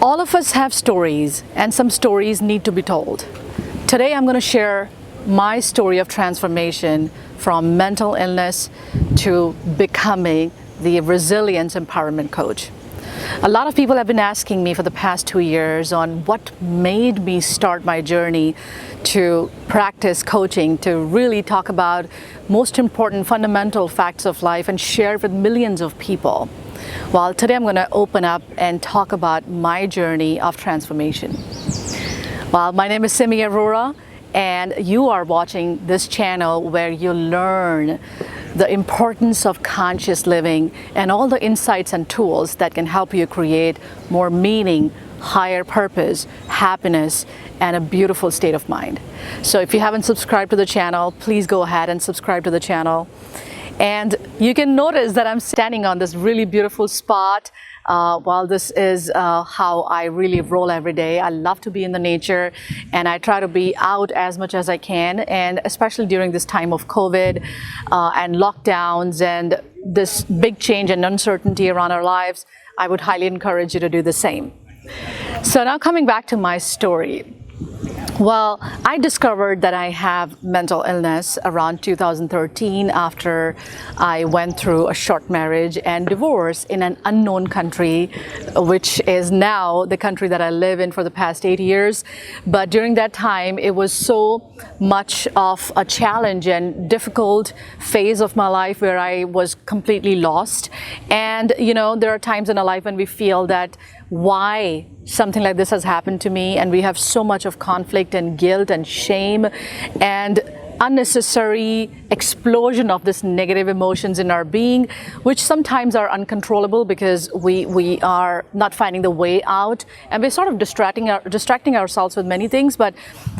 All of us have stories, and some stories need to be told. Today I'm going to share my story of transformation from mental illness to becoming the resilience empowerment coach. A lot of people have been asking me for the past 2 years on what made me start my journey to practice coaching, to really talk about most important fundamental facts of life and share it with millions of people. Well, today I'm going to open up and talk about my journey of transformation. Well, my name is Simi Arora, and you are watching this channel where you learn the importance of conscious living and all the insights and tools that can help you create more meaning, higher purpose, happiness, and a beautiful state of mind. So if you haven't subscribed to the channel, please go ahead and subscribe to the channel. And you can notice that I'm standing on this really beautiful spot. While this is how I really roll every day. I love to be in the nature, and I try to be out as much as I can, and especially during this time of COVID and lockdowns and this big change and uncertainty around our lives, I would highly encourage you to do the same. So now coming back to my story. Well, I discovered that I have mental illness around 2013 after I went through a short marriage and divorce in an unknown country, which is now the country that I live in for the past 8 years. But during that time, it was so much of a challenge and difficult phase of my life where I was completely lost. And, you know, there are times in our life when we feel that why something like this has happened to me, and we have so much of conflict and guilt and shame and unnecessary explosion of this negative emotions in our being, which sometimes are uncontrollable because we are not finding the way out, and we're sort of distracting ourselves with many things, but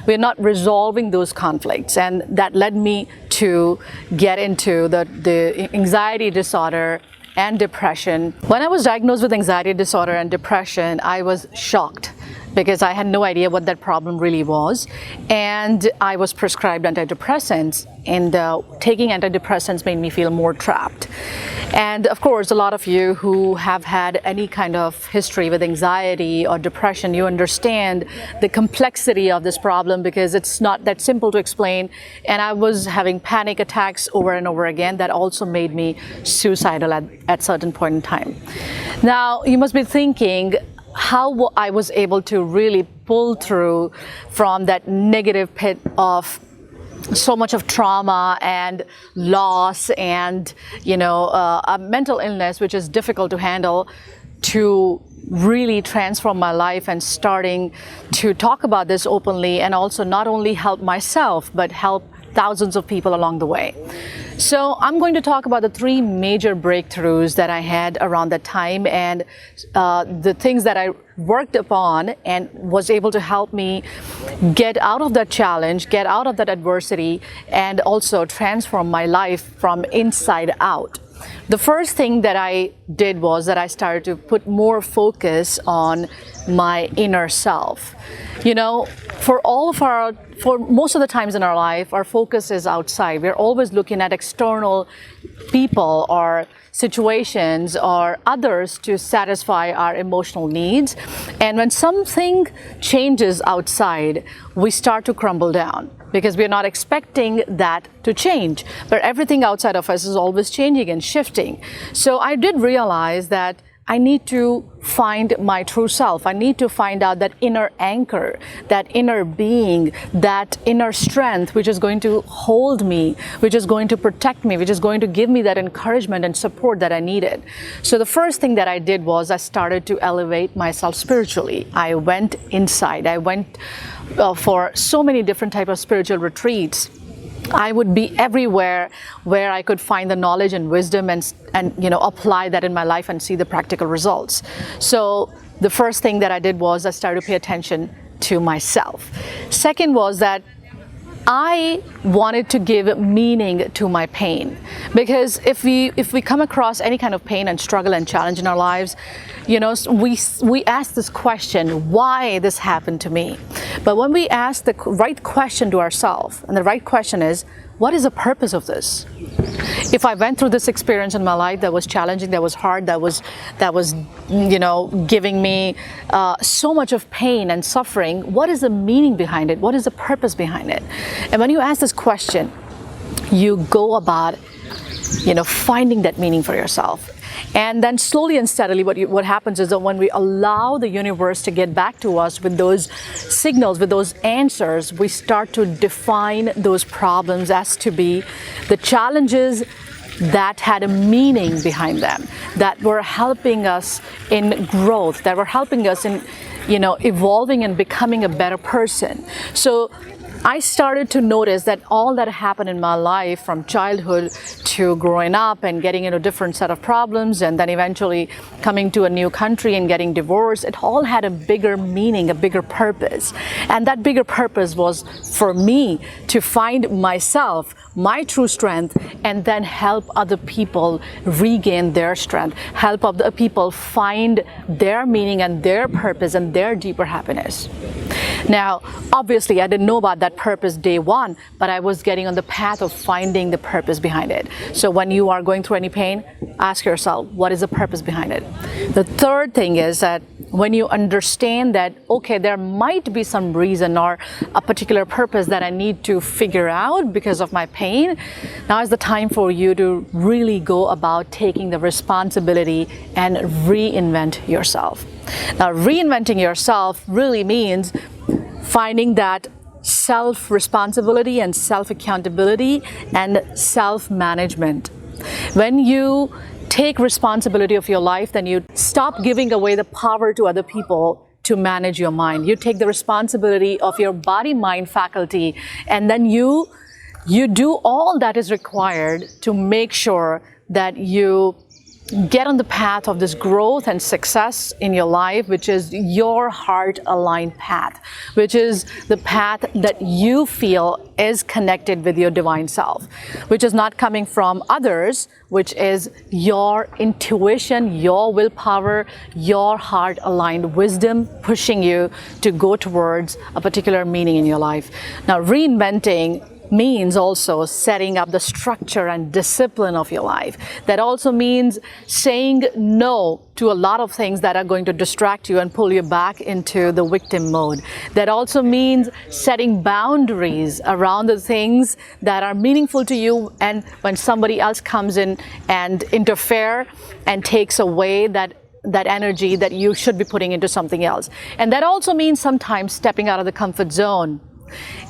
we're not resolving those conflicts. And that led me to get into the anxiety disorder and depression. When I was diagnosed with anxiety disorder and depression, I was shocked because I had no idea what that problem really was. And I was prescribed antidepressants, and taking antidepressants made me feel more trapped. And of course, a lot of you who have had any kind of history with anxiety or depression, you understand the complexity of this problem because it's not that simple to explain. And I was having panic attacks over and over again that also made me suicidal at certain point in time. Now, you must be thinking, how I was able to really pull through from that negative pit of so much of trauma and loss and, you know, a mental illness which is difficult to handle, to really transform my life and starting to talk about this openly, and also not only help myself but help thousands of people along the way. So I'm going to talk about the 3 major breakthroughs that I had around that time, and the things that I worked upon and was able to help me get out of that challenge, get out of that adversity, and also transform my life from inside out. The first thing that I did was that I started to put more focus on my inner self. You know, for most of the times in our life, our focus is outside. We're always looking at external people or situations or others to satisfy our emotional needs. And when something changes outside, we start to crumble down because we're not expecting that to change. But everything outside of us is always changing and shifting. So I did realize that I need to find my true self. I need to find out that inner anchor, that inner being, that inner strength, which is going to hold me, which is going to protect me, which is going to give me that encouragement and support that I needed. So the first thing that I did was I started to elevate myself spiritually. I went inside. I went for so many different types of spiritual retreats. I would be everywhere where I could find the knowledge and wisdom and you know, apply that in my life and see the practical results. So the first thing that I did was I started to pay attention to myself. Second was that I wanted to give meaning to my pain, because if we come across any kind of pain and struggle and challenge in our lives, you know, we ask this question, why this happened to me? But when we ask the right question to ourselves, and the right question is, what is the purpose of this? If I went through this experience in my life that was challenging, that was hard, that was giving me so much of pain and suffering, what is the meaning behind it? What is the purpose behind it? And when you ask this question, you go about finding that meaning for yourself. And then slowly and steadily what happens is that when we allow the universe to get back to us with those signals, with those answers, we start to define those problems as to be the challenges that had a meaning behind them, that were helping us in growth, that were helping us in evolving and becoming a better person. So I started to notice that all that happened in my life, from childhood to growing up and getting into a different set of problems, and then eventually coming to a new country and getting divorced, it all had a bigger meaning, a bigger purpose. And that bigger purpose was for me to find myself, my true strength, and then help other people regain their strength, help other people find their meaning and their purpose and their deeper happiness. Now, obviously, I didn't know about that purpose day one, but I was getting on the path of finding the purpose behind it. So when you are going through any pain, ask yourself, what is the purpose behind it? The third thing is that when you understand that, okay, there might be some reason or a particular purpose that I need to figure out because of my pain, now is the time for you to really go about taking the responsibility and reinvent yourself. Now, reinventing yourself really means finding that self-responsibility and self-accountability and self-management. When you take responsibility of your life, then you stop giving away the power to other people to manage your mind. You take the responsibility of your body-mind faculty, and then you do all that is required to make sure that you get on the path of this growth and success in your life, which is your heart-aligned path, which is the path that you feel is connected with your divine self, which is not coming from others, which is your intuition, your willpower, your heart-aligned wisdom pushing you to go towards a particular meaning in your life. Now, reinventing means also setting up the structure and discipline of your life. That also means saying no to a lot of things that are going to distract you and pull you back into the victim mode. That also means setting boundaries around the things that are meaningful to you, and when somebody else comes in and interfere and takes away that energy that you should be putting into something else. And that also means sometimes stepping out of the comfort zone.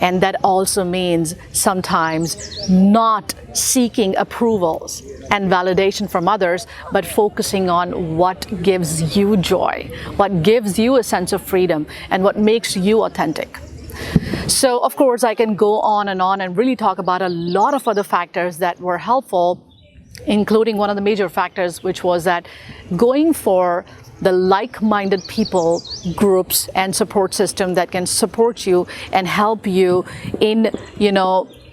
And that also means sometimes not seeking approvals and validation from others, but focusing on what gives you joy, what gives you a sense of freedom, and what makes you authentic. So, of course, I can go on and really talk about a lot of other factors that were helpful, including one of the major factors, which was that going for the like-minded people, groups, and support system that can support you and help you in,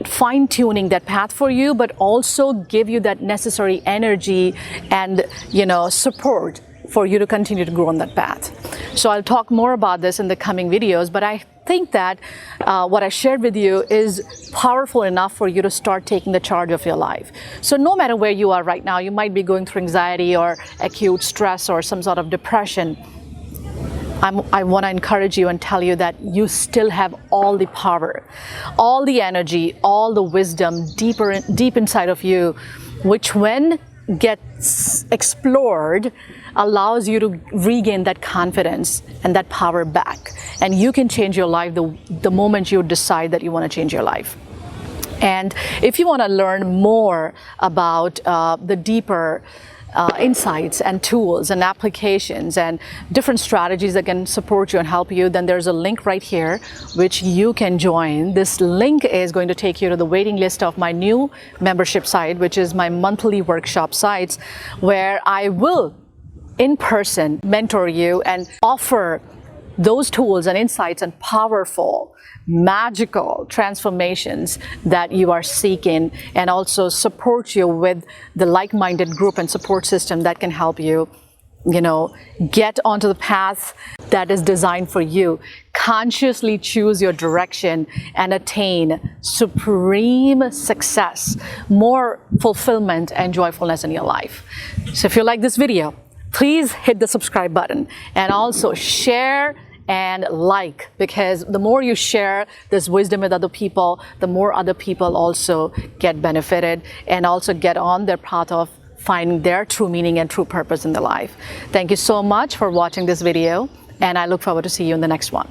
fine-tuning that path for you, but also give you that necessary energy and, support for you to continue to grow on that path. So I'll talk more about this in the coming videos, but I think that what I shared with you is powerful enough for you to start taking the charge of your life. So no matter where you are right now, you might be going through anxiety or acute stress or some sort of depression. I want to encourage you and tell you that you still have all the power, all the energy, all the wisdom deep inside of you, which when gets explored allows you to regain that confidence and that power back. And you can change your life the moment you decide that you want to change your life. And if you want to learn more about the deeper insights and tools and applications and different strategies that can support you and help you, then there's a link right here which you can join. This link is going to take you to the waiting list of my new membership site, which is my monthly workshop sites, where I will in person mentor you and offer those tools and insights and powerful, magical transformations that you are seeking, and also support you with the like-minded group and support system that can help you, get onto the path that is designed for you. consciously choose your direction and attain supreme success, more fulfillment and joyfulness in your life. So if you like this video, please hit the subscribe button and also share and like, because the more you share this wisdom with other people, the more other people also get benefited and also get on their path of finding their true meaning and true purpose in their life. Thank you so much for watching this video, and I look forward to see you in the next one.